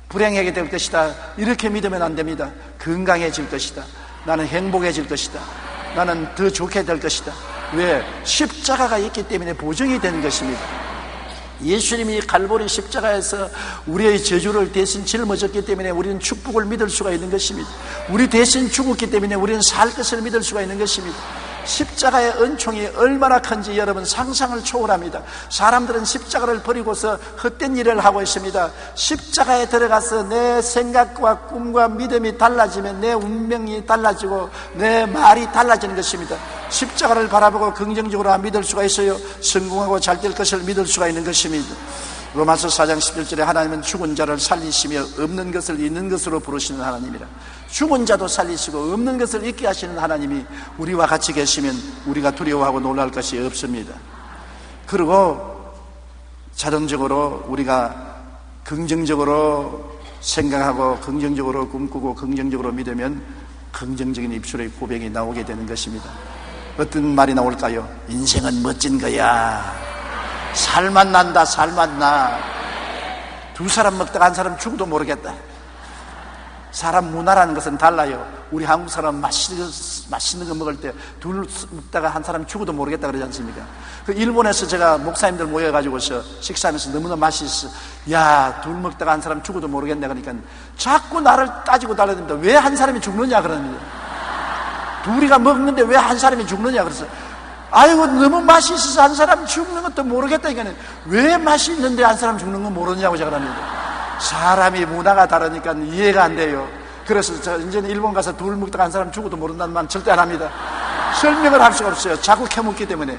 Speaker 2: 불행하게 될 것이다, 이렇게 믿으면 안 됩니다. 건강해질 것이다, 나는 행복해질 것이다, 나는 더 좋게 될 것이다. 왜? 십자가가 있기 때문에 보증이 되는 것입니다. 예수님이 갈보리 십자가에서 우리의 저주를 대신 짊어졌기 때문에 우리는 축복을 믿을 수가 있는 것입니다. 우리 대신 죽었기 때문에 우리는 살 것을 믿을 수가 있는 것입니다. 십자가의 은총이 얼마나 큰지 여러분 상상을 초월합니다. 사람들은 십자가를 버리고서 헛된 일을 하고 있습니다. 십자가에 들어가서 내 생각과 꿈과 믿음이 달라지면 내 운명이 달라지고 내 말이 달라지는 것입니다. 십자가를 바라보고 긍정적으로 믿을 수가 있어요. 성공하고 잘 될 것을 믿을 수가 있는 것입니다. 로마서 4장 17절에 하나님은 죽은 자를 살리시며 없는 것을 있는 것으로 부르시는 하나님이라. 죽은 자도 살리시고 없는 것을 있게 하시는 하나님이 우리와 같이 계시면 우리가 두려워하고 놀랄 것이 없습니다. 그리고 자동적으로 우리가 긍정적으로 생각하고 긍정적으로 꿈꾸고 긍정적으로 믿으면 긍정적인 입술의 고백이 나오게 되는 것입니다. 어떤 말이 나올까요? 인생은 멋진 거야. 살맛 난다. 살맛 나. 두 사람 먹다가 한 사람 죽어도 모르겠다. 사람 문화라는 것은 달라요. 우리 한국 사람 맛있는 거 먹을 때 둘 먹다가 한 사람 죽어도 모르겠다 그러지 않습니까? 그 일본에서 제가 목사님들 모여가지고서 식사하면서 너무나 맛있어. 야, 둘 먹다가 한 사람 죽어도 모르겠네. 그러니까 자꾸 나를 따지고 달라듭니다. 왜 한 사람이 죽느냐 그러는데. 둘이가 먹는데 왜 한 사람이 죽느냐 그래서 아이고 너무 맛이 있어서 한 사람 죽는 것도 모르겠다니까 왜 맛이 있는데 한 사람 죽는 건 모르냐고 제가 그러는데 사람이 문화가 다르니까 이해가 안 돼요. 그래서 저 이제는 일본 가서 둘 먹다가 한 사람 죽어도 모른다는 말 절대 안 합니다. 설명을 할 수가 없어요. 자꾸 캐묻기 때문에.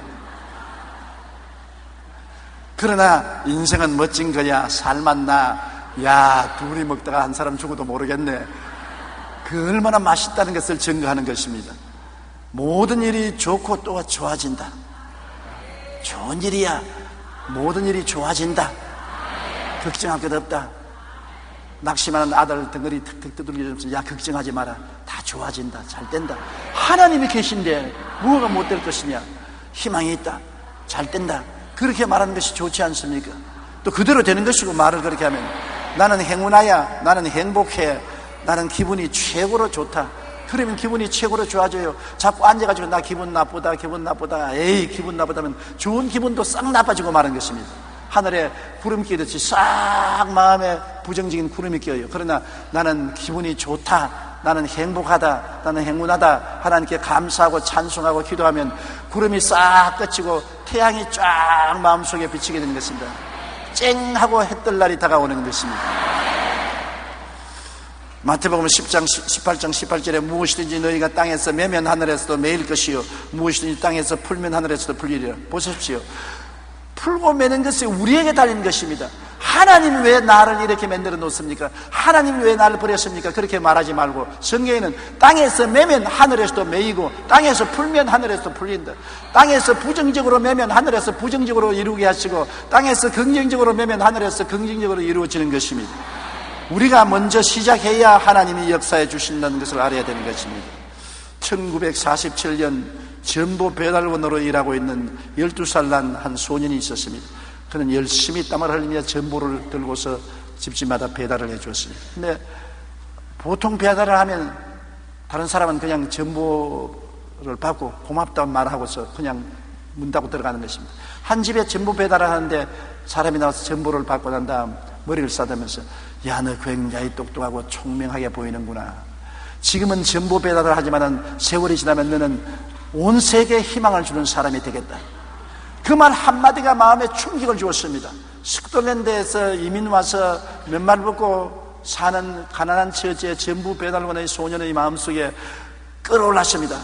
Speaker 2: 그러나 인생은 멋진 거야. 살맛 나. 야, 둘이 먹다가 한 사람 죽어도 모르겠네. 그 얼마나 맛있다는 것을 증거하는 것입니다. 모든 일이 좋고 또 좋아진다. 좋은 일이야. 모든 일이 좋아진다. 걱정할 것 없다. 낙심하는 아들 덩어리 턱턱 두들겨주면서 야, 걱정하지 마라. 다 좋아진다. 잘 된다. 하나님이 계신데 무엇가 못 될 것이냐. 희망이 있다. 잘 된다. 그렇게 말하는 것이 좋지 않습니까? 또 그대로 되는 것이고 말을 그렇게 하면 나는 행운아야. 나는 행복해. 나는 기분이 최고로 좋다. 그러면 기분이 최고로 좋아져요. 자꾸 앉아가지고 나 기분 나쁘다. 기분 나쁘다. 에이 기분 나쁘다면 좋은 기분도 싹 나빠지고 마는 것입니다. 하늘에 구름 끼듯이 싹 마음에 부정적인 구름이 껴요. 그러나 나는 기분이 좋다. 나는 행복하다. 나는 행운하다. 하나님께 감사하고 찬송하고 기도하면 구름이 싹 그치고 태양이 쫙 마음속에 비치게 되는 것입니다. 쨍하고 해뜰 날이 다가오는 것입니다. 마태복음 10장 18장 18절에 무엇이든지 너희가 땅에서 매면 하늘에서도 매일 것이요 무엇이든지 땅에서 풀면 하늘에서도 풀리리라. 보십시오. 풀고 매는 것이 우리에게 달린 것입니다. 하나님 왜 나를 이렇게 만들어 놓습니까? 하나님 왜 나를 버렸습니까? 그렇게 말하지 말고 성경에는 땅에서 매면 하늘에서도 매이고 땅에서 풀면 하늘에서도 풀린다. 땅에서 부정적으로 매면 하늘에서 부정적으로 이루게 하시고 땅에서 긍정적으로 매면 하늘에서 긍정적으로 이루어지는 것입니다. 우리가 먼저 시작해야 하나님이 역사해 주신다는 것을 알아야 되는 것입니다. 1947년 전보 배달원으로 일하고 있는 12살 난 한 소년이 있었습니다. 그는 열심히 땀을 흘리며 전보를 들고서 집집마다 배달을 해 주었습니다. 근데 보통 배달을 하면 다른 사람은 그냥 전보를 받고 고맙다는 말하고서 그냥 문 닫고 들어가는 것입니다. 한 집에 전보 배달을 하는데 사람이 나와서 전보를 받고 난 다음 머리를 싸대면서 야, 너 굉장히 똑똑하고 총명하게 보이는구나. 지금은 전보 배달을 하지만은 세월이 지나면 너는 온 세계에 희망을 주는 사람이 되겠다. 그 말 한마디가 마음에 충격을 주었습니다. 스코틀랜드에서 이민 와서 맨발 벗고 사는 가난한 처지의 전부 배달원의 소년의 마음속에 끌어올랐습니다.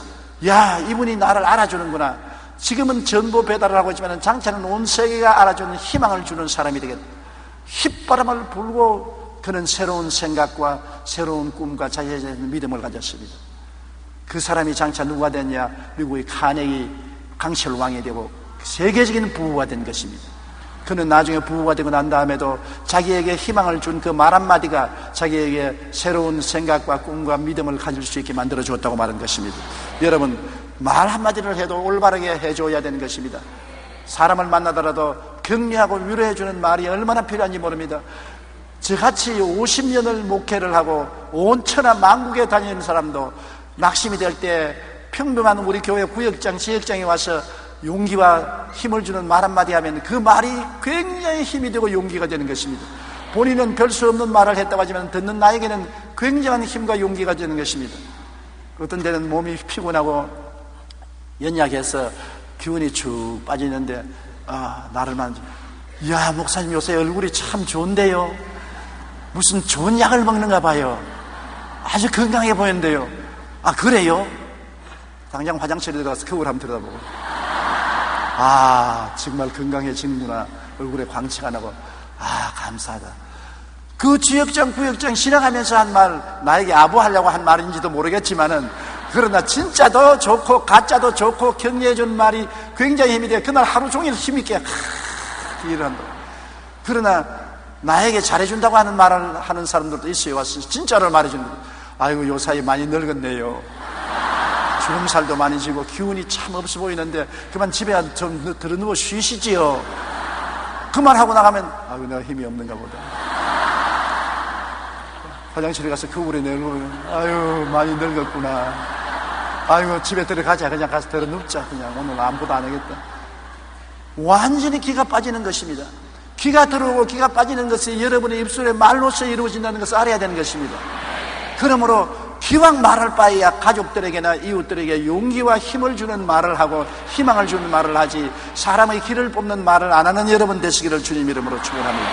Speaker 2: 야, 이분이 나를 알아주는구나. 지금은 전부 배달을 하고 있지만 장차는 온 세계가 알아주는 희망을 주는 사람이 되겠다. 휘바람을 불고 그는 새로운 생각과 새로운 꿈과 자기에 대한 믿음을 가졌습니다. 그 사람이 장차 누가 됐냐? 미국의 카네기 강철 왕이 되고 세계적인 부부가 된 것입니다. 그는 나중에 부부가 되고 난 다음에도 자기에게 희망을 준 그 말 한마디가 자기에게 새로운 생각과 꿈과 믿음을 가질 수 있게 만들어 주었다고 말한 것입니다. 여러분, 말 한마디를 해도 올바르게 해줘야 되는 것입니다. 사람을 만나더라도 격려하고 위로해주는 말이 얼마나 필요한지 모릅니다. 저같이 50년을 목회를 하고 온 천하 만국에 다니는 사람도 낙심이 될 때 평범한 우리 교회 구역장, 지역장에 와서 용기와 힘을 주는 말 한마디 하면 그 말이 굉장히 힘이 되고 용기가 되는 것입니다. 본인은 별 수 없는 말을 했다고 하지만 듣는 나에게는 굉장한 힘과 용기가 되는 것입니다. 어떤 때는 몸이 피곤하고 연약해서 기운이 쭉 빠지는데 나를 만져. 야, 목사님 요새 얼굴이 참 좋은데요. 무슨 좋은 약을 먹는가 봐요. 아주 건강해 보이는데요. 그래요? 당장 화장실에 들어가서 거울 한번 들여다보고 정말 건강해지는구나. 얼굴에 광채가 나고 감사하다. 그 지역장 구역장 지나가면서 한 말, 나에게 아부하려고 한 말인지도 모르겠지만은, 그러나 진짜도 좋고 가짜도 좋고 격려해준 말이 굉장히 힘이 돼. 그날 하루 종일 힘있게 일을 한다. 그러나 나에게 잘해준다고 하는 말을 하는 사람들도 있어요. 와서 진짜를 말해주는 거예요. 아이고, 요 사이 많이 늙었네요. 주름살도 많이 지고 기운이 참 없어 보이는데 그만 집에 좀 들어누워 쉬시지요. 그 말하고 나가면 아이고, 내가 힘이 없는가 보다. 화장실에 가서 거울에 내놓으면 아유, 많이 늙었구나. 아이고, 집에 들어가자. 그냥 가서 들어눕자. 그냥 오늘 아무것도 안 하겠다. 완전히 기가 빠지는 것입니다. 기가 들어오고 기가 빠지는 것이 여러분의 입술에 말로써 이루어진다는 것을 알아야 되는 것입니다. 그러므로 기왕 말할 바에야 가족들에게나 이웃들에게 용기와 힘을 주는 말을 하고 희망을 주는 말을 하지, 사람의 길을 뽑는 말을 안 하는 여러분 되시기를 주님 이름으로 축원합니다.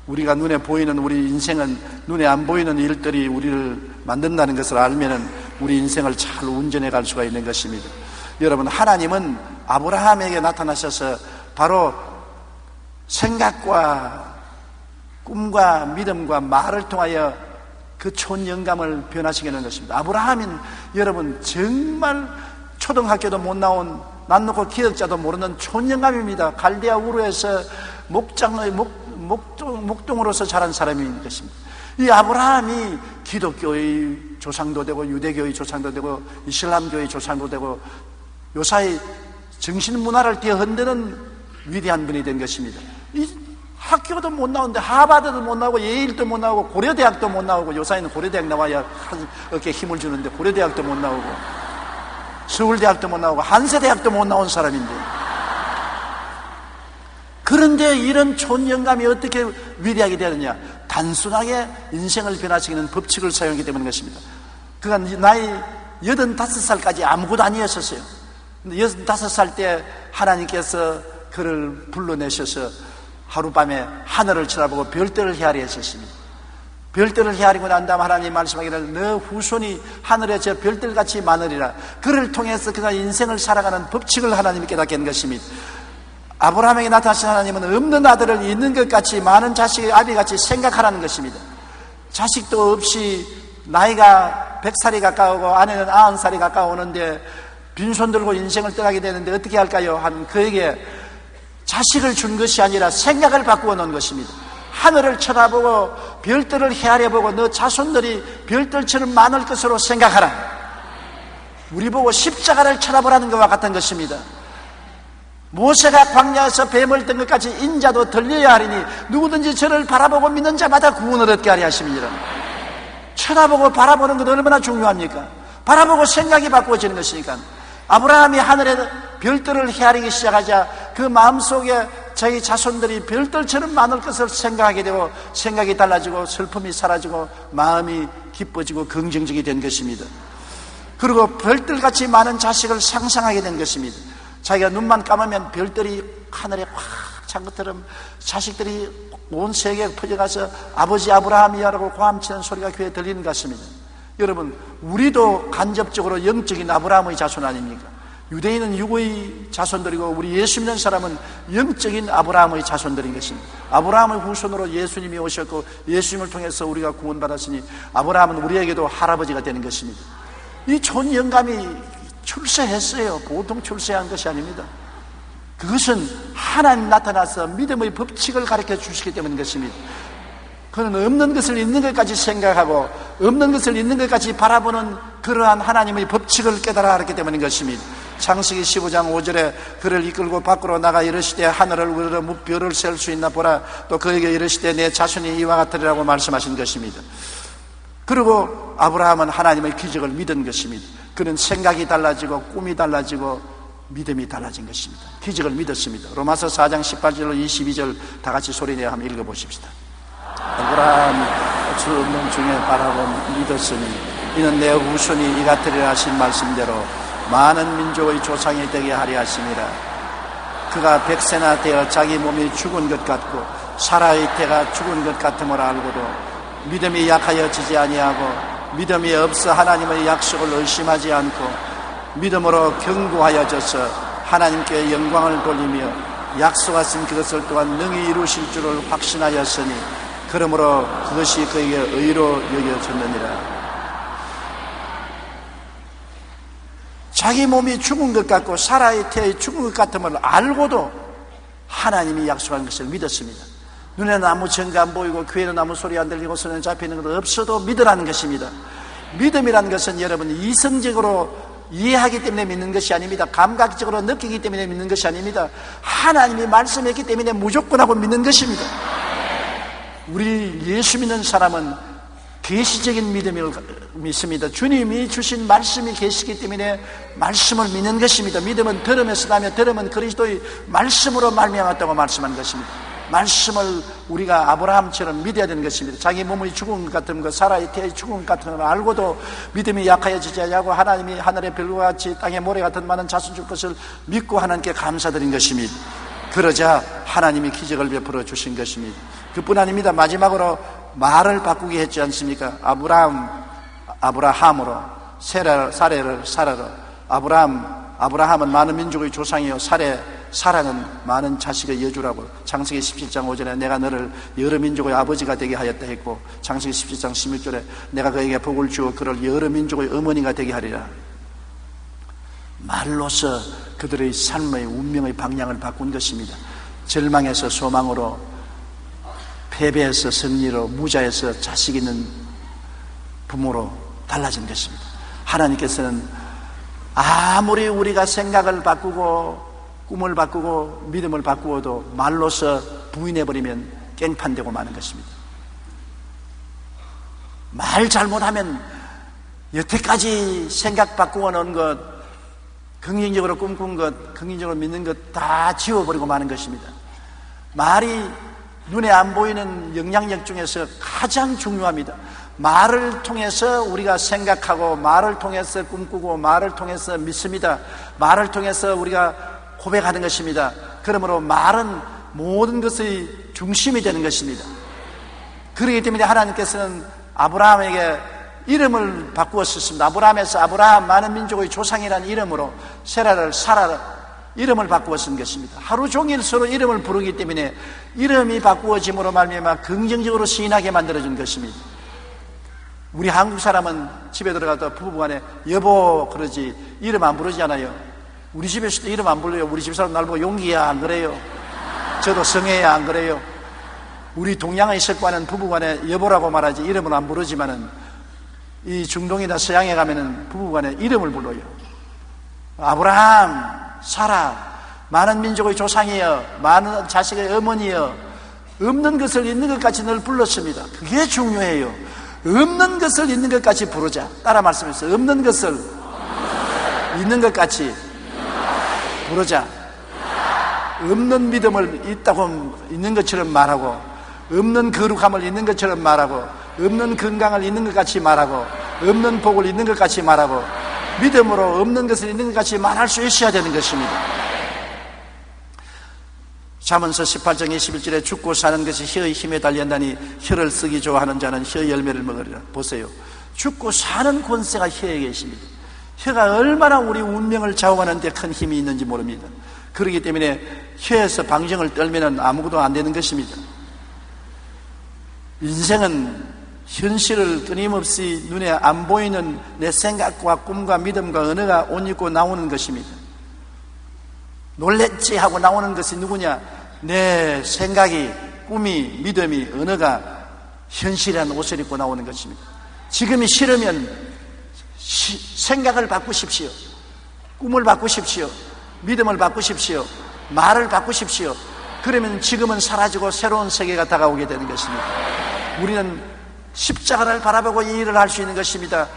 Speaker 2: 우리가 눈에 보이는 우리 인생은 눈에 안 보이는 일들이 우리를 만든다는 것을 알면은 우리 인생을 잘 운전해 갈 수가 있는 것입니다. 여러분, 하나님은 아브라함에게 나타나셔서 바로 생각과 꿈과 믿음과 말을 통하여 그 촌영감을 변화시키게 하는 것입니다. 아브라함은 여러분 정말 초등학교도 못 나온 난 놓고 기억자도 모르는 촌영감입니다. 갈대아 우르에서 목동으로서 자란 사람인 것입니다. 이 아브라함이 기독교의 조상도 되고 유대교의 조상도 되고 이슬람교의 조상도 되고 요사이 정신문화를 뒤흔드는 위대한 분이 된 것입니다. 이 학교도 못 나오는데 하버드도 못 나오고 예일도 못 나오고 고려대학도 못 나오고, 요사이는 고려대학 나와야 어깨에 힘을 주는데 고려대학도 못 나오고 서울대학도 못 나오고 한세대학도 못 나온 사람인데, 그런데 이런 촌영감이 어떻게 위대하게 되느냐? 단순하게 인생을 변화시키는 법칙을 사용하기 때문인 것입니다. 그가 나이 85살까지 아무것도 아니었었어요. 근데 65살 때 하나님께서 그를 불러내셔서 하룻밤에 하늘을 쳐다보고 별들을 헤아려 했었습니다. 별들을 헤아리고 난 다음 하나님 말씀하기를 너 후손이 하늘에 저 별들같이 많으리라. 그를 통해서 그가 인생을 살아가는 법칙을 하나님이 깨닫게 한 것입니다. 아브라함에게 나타나신 하나님은 없는 아들을 있는 것 같이 많은 자식의 아비같이 생각하라는 것입니다. 자식도 없이 나이가 100살이 가까우고 아내는 90살이 가까우는데 빈손 들고 인생을 떠나게 되는데 어떻게 할까요? 한 그에게 자식을 준 것이 아니라 생각을 바꾸어 놓은 것입니다. 하늘을 쳐다보고 별들을 헤아려보고 너 자손들이 별들처럼 많을 것으로 생각하라. 우리 보고 십자가를 쳐다보라는 것과 같은 것입니다. 모세가 광야에서 뱀을 뜬 것까지 인자도 들려야 하리니 누구든지 저를 바라보고 믿는 자마다 구원을 얻게 하리 하십니다. 쳐다보고 바라보는 것 얼마나 중요합니까? 바라보고 생각이 바꾸어지는 것이니까. 아브라함이 하늘에 별들을 헤아리기 시작하자 그 마음속에 자기 자손들이 별들처럼 많을 것을 생각하게 되고 생각이 달라지고 슬픔이 사라지고 마음이 기뻐지고 긍정적이 된 것입니다. 그리고 별들같이 많은 자식을 상상하게 된 것입니다. 자기가 눈만 감으면 별들이 하늘에 확 찬 것처럼 자식들이 온 세계에 퍼져가서 아버지 아브라함이야라고 고함치는 소리가 귀에 들리는 것 같습니다. 여러분, 우리도 간접적으로 영적인 아브라함의 자손 아닙니까? 유대인은 육의 자손들이고 우리 예수 믿는 사람은 영적인 아브라함의 자손들인 것입니다. 아브라함의 후손으로 예수님이 오셨고 예수님을 통해서 우리가 구원받았으니 아브라함은 우리에게도 할아버지가 되는 것입니다. 이 촌영감이 출세했어요. 보통 출세한 것이 아닙니다. 그것은 하나님 나타나서 믿음의 법칙을 가르쳐 주시기 때문인 것입니다. 그는 없는 것을 있는 것까지 생각하고 없는 것을 있는 것까지 바라보는 그러한 하나님의 법칙을 깨달아 알았기 때문인 것입니다. 창세기 15장 5절에 그를 이끌고 밖으로 나가 이르시되 하늘을 우러러 별을 셀 수 있나 보라. 또 그에게 이르시되 내 자손이 이와 같으리라고 말씀하신 것입니다. 그리고 아브라함은 하나님의 기적을 믿은 것입니다. 그는 생각이 달라지고 꿈이 달라지고 믿음이 달라진 것입니다. 기적을 믿었습니다. 로마서 4장 18절로 22절 다 같이 소리내어 한번 읽어보십시다. 아브라함이 주 없는 중에 바라본 믿었으니 이는 내 후손이 이 같으리라 하신 말씀대로 많은 민족의 조상이 되게 하리 하심이라. 그가 100세나 되어 자기 몸이 죽은 것 같고 사라의 태가 죽은 것 같음을 알고도 믿음이 약하여 지지 아니하고 믿음이 없어 하나님의 약속을 의심하지 않고 믿음으로 견고하여져서 하나님께 영광을 돌리며 약속하신 그것을 또한 능히 이루실 줄을 확신하였으니 그러므로 그것이 그에게 의로 여겨졌느니라. 자기 몸이 죽은 것 같고 사라의 태에 죽은 것 같음을 알고도 하나님이 약속한 것을 믿었습니다. 눈에는 아무 증거 안 보이고 귀에는 아무 소리 안 들리고 손에 잡히는 것도 없어도 믿으라는 것입니다. 믿음이라는 것은 여러분 이성적으로 이해하기 때문에 믿는 것이 아닙니다. 감각적으로 느끼기 때문에 믿는 것이 아닙니다. 하나님이 말씀했기 때문에 무조건 하고 믿는 것입니다. 우리 예수 믿는 사람은 계시적인 믿음을 믿습니다. 주님이 주신 말씀이 계시기 때문에 말씀을 믿는 것입니다. 믿음은 들음에서 나며 들음은 그리스도의 말씀으로 말미암았다고 말씀하는 것입니다. 말씀을 우리가 아브라함처럼 믿어야 되는 것입니다. 자기 몸의 죽은 것 같은 것, 사라의 태의 죽은 것 같은 걸 알고도 믿음이 약하여지지 아니하고 하나님이 하늘의 별과 같이 땅의 모래 같은 많은 자손 줄 것을 믿고 하나님께 감사드린 것입니다. 그러자 하나님이 기적을 베풀어 주신 것입니다. 그뿐 아닙니다. 마지막으로 말을 바꾸게 했지 않습니까? 아브라함으로 사라를 아브라함은 많은 민족의 조상이요 사라는 많은 자식의 여주라고 창세기 17장 5절에 내가 너를 여러 민족의 아버지가 되게 하였다 했고 창세기 17장 16절에 내가 그에게 복을 주어 그를 여러 민족의 어머니가 되게 하리라. 말로서 그들의 삶의 운명의 방향을 바꾼 것입니다. 절망에서 소망으로, 패배에서 승리로, 무자에서 자식 있는 부모로 달라진 것입니다. 하나님께서는 아무리 우리가 생각을 바꾸고 꿈을 바꾸고 믿음을 바꾸어도 말로서 부인해버리면 깽판되고 마는 것입니다. 말 잘못하면 여태까지 생각 바꾸어 놓은 것, 긍정적으로 꿈꾼 것, 긍정적으로 믿는 것 다 지워버리고 마는 것입니다. 말이 눈에 안 보이는 영향력 중에서 가장 중요합니다. 말을 통해서 우리가 생각하고 말을 통해서 꿈꾸고 말을 통해서 믿습니다. 말을 통해서 우리가 고백하는 것입니다. 그러므로 말은 모든 것의 중심이 되는 것입니다. 그렇기 때문에 하나님께서는 아브라함에게 이름을 바꾸었습니다. 아브라함에서 아브라함 많은 민족의 조상이라는 이름으로 세라를 사라 이름을 바꾸어 쓴 것입니다. 하루 종일 서로 이름을 부르기 때문에 이름이 바꾸어짐으로 말미암아 긍정적으로 시인하게 만들어준 것입니다. 우리 한국 사람은 집에 들어가도 부부간에 여보 그러지 이름 안 부르잖아요. 우리 집에서도 이름 안 불러요. 우리 집사람 날 보고 용기야 안 그래요. 저도 성혜야 안 그래요. 우리 동양의 습관은 부부간에 여보라고 말하지 이름은 안 부르지만은 이 중동이나 서양에 가면은 부부간에 이름을 불러요. 아브라함, 사라, 많은 민족의 조상이여, 많은 자식의 어머니여, 없는 것을 있는 것 같이 늘 불렀습니다. 그게 중요해요. 없는 것을 있는 것 같이 부르자. 따라 말씀했어요. 없는 것을 있는 것 같이 부르자. 없는 믿음을 있는 것처럼 말하고, 없는 거룩함을 있는 것처럼 말하고, 없는 건강을 있는 것 같이 말하고, 없는 복을 있는 것 같이 말하고, 믿음으로 없는 것을 있는 것 같이 말할 수 있어야 되는 것입니다. 잠언서 18장 21절에 죽고 사는 것이 혀의 힘에 달렸다니 혀를 쓰기 좋아하는 자는 혀의 열매를 먹으리라. 보세요. 죽고 사는 권세가 혀에 계십니다. 혀가 얼마나 우리 운명을 좌우하는 데 큰 힘이 있는지 모릅니다. 그렇기 때문에 혀에서 방정을 떨면 아무것도 안 되는 것입니다. 인생은 현실을 끊임없이 눈에 안 보이는 내 생각과 꿈과 믿음과 언어가 옷 입고 나오는 것입니다. 놀랬지 하고 나오는 것이 누구냐? 내 생각이, 꿈이, 믿음이, 언어가 현실이라는 옷을 입고 나오는 것입니다. 지금이 싫으면 생각을 바꾸십시오. 꿈을 바꾸십시오. 믿음을 바꾸십시오. 말을 바꾸십시오. 그러면 지금은 사라지고 새로운 세계가 다가오게 되는 것입니다. 우리는 십자가를 바라보고 이 일을 할 수 있는 것입니다.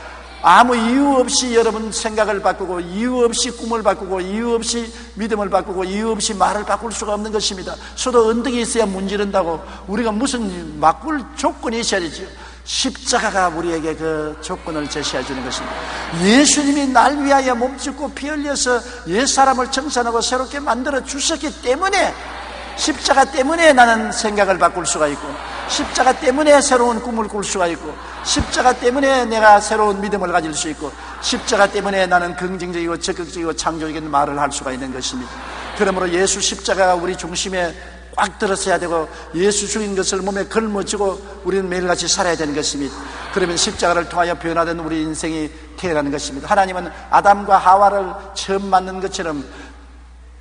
Speaker 2: 아무 이유 없이 여러분 생각을 바꾸고 이유 없이 꿈을 바꾸고 이유 없이 믿음을 바꾸고 이유 없이 말을 바꿀 수가 없는 것입니다. 서도 언덕이 있어야 문지른다고 우리가 무슨 바꿀 조건이 있어야 되죠. 십자가가 우리에게 그 조건을 제시해 주는 것입니다. 예수님이 날 위하여 몸짓고 피 흘려서 옛사람을 청산하고 새롭게 만들어 주셨기 때문에 십자가 때문에 나는 생각을 바꿀 수가 있고 십자가 때문에 새로운 꿈을 꿀 수가 있고 십자가 때문에 내가 새로운 믿음을 가질 수 있고 십자가 때문에 나는 긍정적이고 적극적이고 창조적인 말을 할 수가 있는 것입니다. 그러므로 예수 십자가가 우리 중심에 꽉 들었어야 되고 예수 죽인 것을 몸에 걸머쥐고 우리는 매일같이 살아야 되는 것입니다. 그러면 십자가를 통하여 변화된 우리 인생이 태어나는 것입니다. 하나님은 아담과 하와를 처음 만든 것처럼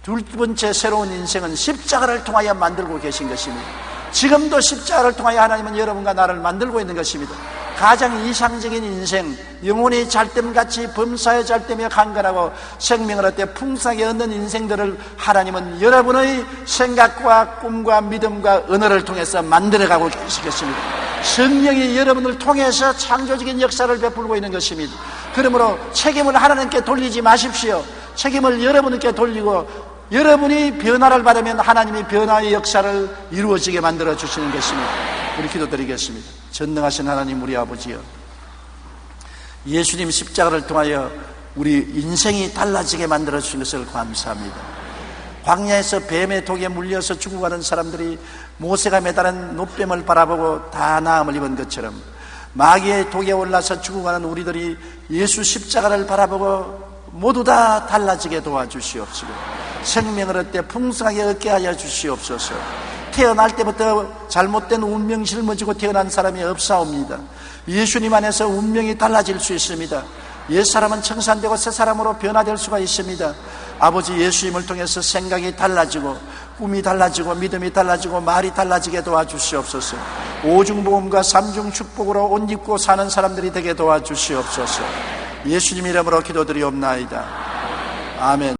Speaker 2: 두 번째 새로운 인생은 십자가를 통하여 만들고 계신 것입니다. 지금도 십자가를 통하여 하나님은 여러분과 나를 만들고 있는 것입니다. 가장 이상적인 인생, 영혼이 잘됨같이 범사에 잘되며 강건하고 생명을 얻되 풍성하게 얻는 인생들을 하나님은 여러분의 생각과 꿈과 믿음과 언어를 통해서 만들어가고 계시겠습니다. 성령이 여러분을 통해서 창조적인 역사를 베풀고 있는 것입니다. 그러므로 책임을 하나님께 돌리지 마십시오. 책임을 여러분께 돌리고 여러분이 변화를 받으면 하나님이 변화의 역사를 이루어지게 만들어 주시는 것입니다. 우리 기도드리겠습니다. 전능하신 하나님 우리 아버지여, 예수님 십자가를 통하여 우리 인생이 달라지게 만들어 주신 것을 감사합니다. 광야에서 뱀의 독에 물려서 죽어가는 사람들이 모세가 매달은 노뱀을 바라보고 다 나음을 입은 것처럼 마귀의 독에 올라서 죽어가는 우리들이 예수 십자가를 바라보고 모두 다 달라지게 도와주시옵시고 생명을 얻되 풍성하게 얻게 하여 주시옵소서. 태어날 때부터 잘못된 운명 짊어지고 태어난 사람이 없사옵니다. 예수님 안에서 운명이 달라질 수 있습니다. 옛사람은 청산되고 새사람으로 변화될 수가 있습니다. 아버지, 예수님을 통해서 생각이 달라지고 꿈이 달라지고 믿음이 달라지고 말이 달라지게 도와주시옵소서. 오중복음과 삼중축복으로 옷 입고 사는 사람들이 되게 도와주시옵소서. 예수님 이름으로 기도드리옵나이다. 아멘.